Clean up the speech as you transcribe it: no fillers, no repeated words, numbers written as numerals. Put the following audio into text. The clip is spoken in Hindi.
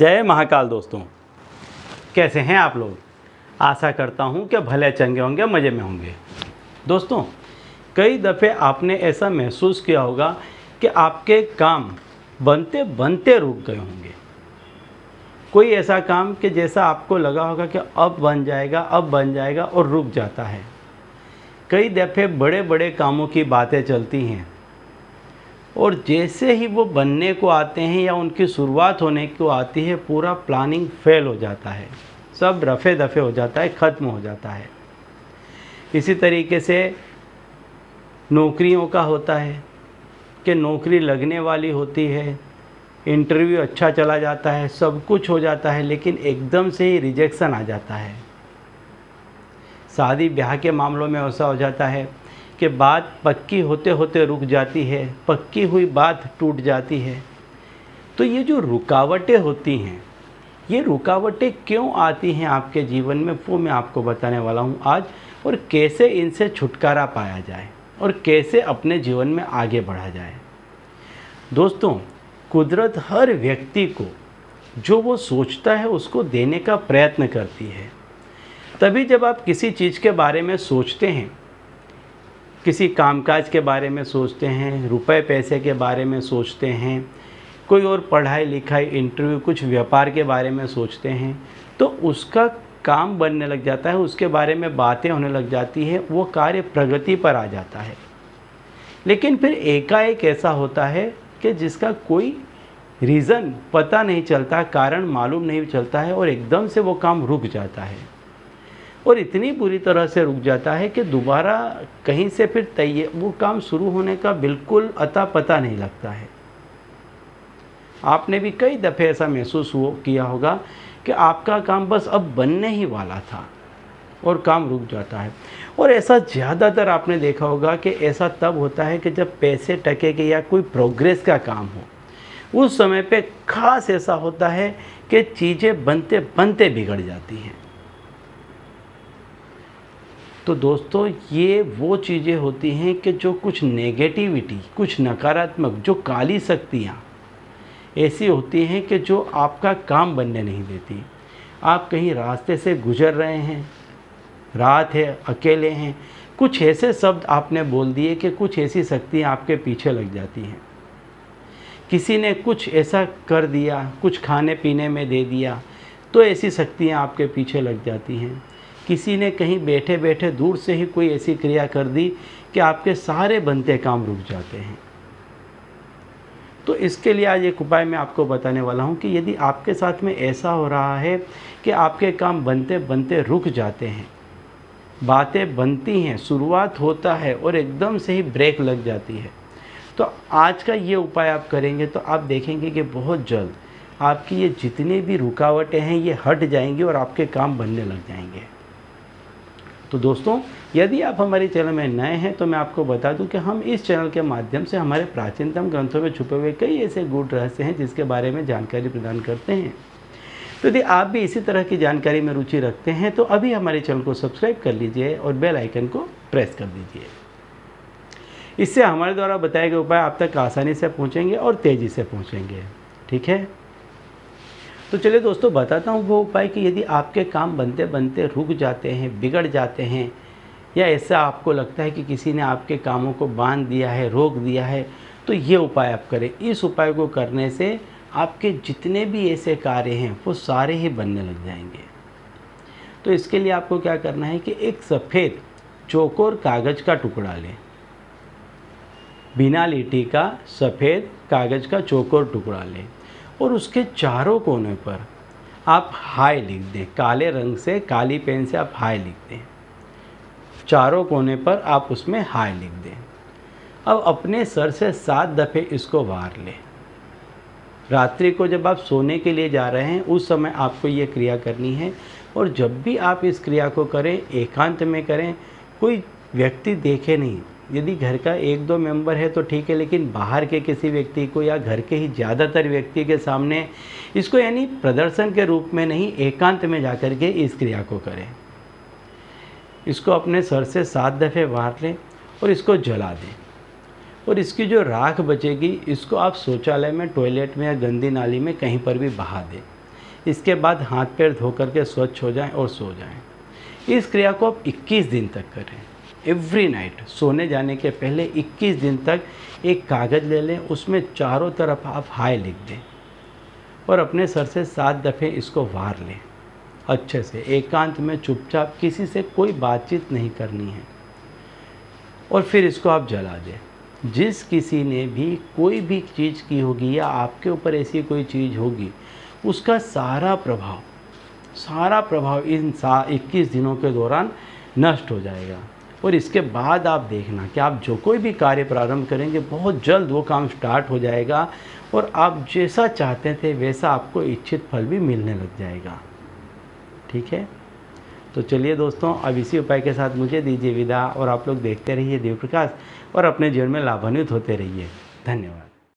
जय महाकाल दोस्तों, कैसे हैं आप लोग। आशा करता हूं कि भले चंगे होंगे, मज़े में होंगे। दोस्तों, कई दफ़े आपने ऐसा महसूस किया होगा कि आपके काम बनते बनते रुक गए होंगे। कोई ऐसा काम कि जैसा आपको लगा होगा कि अब बन जाएगा और रुक जाता है। कई दफ़े बड़े बड़े कामों की बातें चलती हैं और जैसे ही वो बनने को आते हैं या उनकी शुरुआत होने को आती है, पूरा प्लानिंग फेल हो जाता है, सब रफ़े दफ़े हो जाता है, ख़त्म हो जाता है। इसी तरीके से नौकरियों का होता है कि नौकरी लगने वाली होती है, इंटरव्यू अच्छा चला जाता है, सब कुछ हो जाता है, लेकिन एकदम से ही रिजेक्शन आ जाता है। शादी ब्याह के मामलों में ऐसा हो जाता है कि बात पक्की होते होते रुक जाती है, पक्की हुई बात टूट जाती है। तो ये जो रुकावटें होती हैं, ये रुकावटें क्यों आती हैं आपके जीवन में, वो मैं आपको बताने वाला हूँ आज, और कैसे इनसे छुटकारा पाया जाए और कैसे अपने जीवन में आगे बढ़ा जाए। दोस्तों, कुदरत हर व्यक्ति को जो वो सोचता है उसको देने का प्रयत्न करती है। तभी जब आप किसी चीज़ के बारे में सोचते हैं, किसी कामकाज के बारे में सोचते हैं, रुपए पैसे के बारे में सोचते हैं, कोई और पढ़ाई लिखाई इंटरव्यू कुछ व्यापार के बारे में सोचते हैं, तो उसका काम बनने लग जाता है, उसके बारे में बातें होने लग जाती है, वो कार्य प्रगति पर आ जाता है। लेकिन फिर एकाएक ऐसा होता है कि जिसका कोई रीज़न पता नहीं चलता, कारण मालूम नहीं चलता है और एकदम से वो काम रुक जाता है और इतनी बुरी तरह से रुक जाता है कि दोबारा कहीं से फिर वो काम शुरू होने का बिल्कुल अता पता नहीं लगता है। आपने भी कई दफ़े ऐसा महसूस किया होगा कि आपका काम बस अब बनने ही वाला था और काम रुक जाता है। और ऐसा ज़्यादातर आपने देखा होगा कि ऐसा तब होता है कि जब पैसे टके के या कोई प्रोग्रेस का काम हो, उस समय पे खास ऐसा होता है कि चीज़ें बनते बनते बिगड़ जाती हैं। तो दोस्तों, ये वो चीज़ें होती हैं कि जो कुछ नेगेटिविटी, कुछ नकारात्मक, जो काली शक्तियाँ ऐसी होती हैं कि जो आपका काम बनने नहीं देती। आप कहीं रास्ते से गुजर रहे हैं, रात है, अकेले हैं, कुछ ऐसे शब्द आपने बोल दिए कि कुछ ऐसी शक्तियाँ आपके पीछे लग जाती हैं। किसी ने कुछ ऐसा कर दिया, कुछ खाने पीने में दे दिया, तो ऐसी शक्तियाँ आपके पीछे लग जाती हैं। किसी ने कहीं बैठे बैठे दूर से ही कोई ऐसी क्रिया कर दी कि आपके सारे बनते काम रुक जाते हैं। तो इसके लिए आज एक उपाय मैं आपको बताने वाला हूं कि यदि आपके साथ में ऐसा हो रहा है कि आपके काम बनते बनते रुक जाते हैं, बातें बनती हैं, शुरुआत होता है और एकदम से ही ब्रेक लग जाती है, तो आज का ये उपाय आप करेंगे तो आप देखेंगे कि बहुत जल्द आपकी ये जितनी भी रुकावटें हैं ये हट जाएंगी और आपके काम बनने लग जाएंगे। तो दोस्तों, यदि आप हमारे चैनल में नए हैं तो मैं आपको बता दूं कि हम इस चैनल के माध्यम से हमारे प्राचीनतम ग्रंथों में छुपे हुए कई ऐसे गूढ़ रहस्य हैं जिसके बारे में जानकारी प्रदान करते हैं। तो यदि आप भी इसी तरह की जानकारी में रुचि रखते हैं तो अभी हमारे चैनल को सब्सक्राइब कर लीजिए और बेल आइकन को प्रेस कर दीजिए। इससे हमारे द्वारा बताए गए उपाय आप तक आसानी से पहुँचेंगे और तेज़ी से पहुँचेंगे। ठीक है, तो चलिए दोस्तों, बताता हूँ वो उपाय कि यदि आपके काम बनते बनते रुक जाते हैं, बिगड़ जाते हैं, या ऐसा आपको लगता है कि किसी ने आपके कामों को बांध दिया है, रोक दिया है, तो ये उपाय आप करें। इस उपाय को करने से आपके जितने भी ऐसे कार्य हैं वो सारे ही बनने लग जाएंगे। तो इसके लिए आपको क्या करना है कि एक सफ़ेद चौकोर कागज़ का टुकड़ा लें, बिना लीटी का सफ़ेद कागज़ का चौकोर टुकड़ा लें और उसके चारों कोने पर आप हाय लिख दें। काले रंग से, काली पेन से आप हाय लिख दें। चारों कोने पर आप उसमें हाय लिख दें। अब अपने सर से 7 दफ़े इसको वार लें। रात्रि को जब आप सोने के लिए जा रहे हैं उस समय आपको ये क्रिया करनी है और जब भी आप इस क्रिया को करें एकांत में करें, कोई व्यक्ति देखे नहीं। यदि घर का 1-2 मेंबर है तो ठीक है, लेकिन बाहर के किसी व्यक्ति को या घर के ही ज़्यादातर व्यक्ति के सामने इसको, यानी प्रदर्शन के रूप में नहीं, एकांत में जाकर के इस क्रिया को करें। इसको अपने सर से 7 दफ़े वार लें और इसको जला दें और इसकी जो राख बचेगी इसको आप शौचालय में, टॉयलेट में या गंदी नाली में कहीं पर भी बहा दें। इसके बाद हाथ पैर धो करके स्वच्छ हो जाएं और सो जाएं। इस क्रिया को आप 21 दिन तक करें। एवरी नाइट सोने जाने के पहले 21 दिन तक एक कागज़ ले लें, उसमें चारों तरफ आप हाय लिख दें और अपने सर से 7 दफ़े इसको वार लें अच्छे से, एकांत में चुपचाप, किसी से कोई बातचीत नहीं करनी है। और फिर इसको आप जला दें। जिस किसी ने भी कोई भी चीज़ की होगी या आपके ऊपर ऐसी कोई चीज़ होगी, उसका सारा प्रभाव इन 21 दिनों के दौरान नष्ट हो जाएगा। और इसके बाद आप देखना कि आप जो कोई भी कार्य प्रारंभ करेंगे बहुत जल्द वो काम स्टार्ट हो जाएगा और आप जैसा चाहते थे वैसा आपको इच्छित फल भी मिलने लग जाएगा। ठीक है, तो चलिए दोस्तों, अब इसी उपाय के साथ मुझे दीजिए विदा और आप लोग देखते रहिए दिव्य प्रकाश और अपने जीवन में लाभान्वित होते रहिए। धन्यवाद।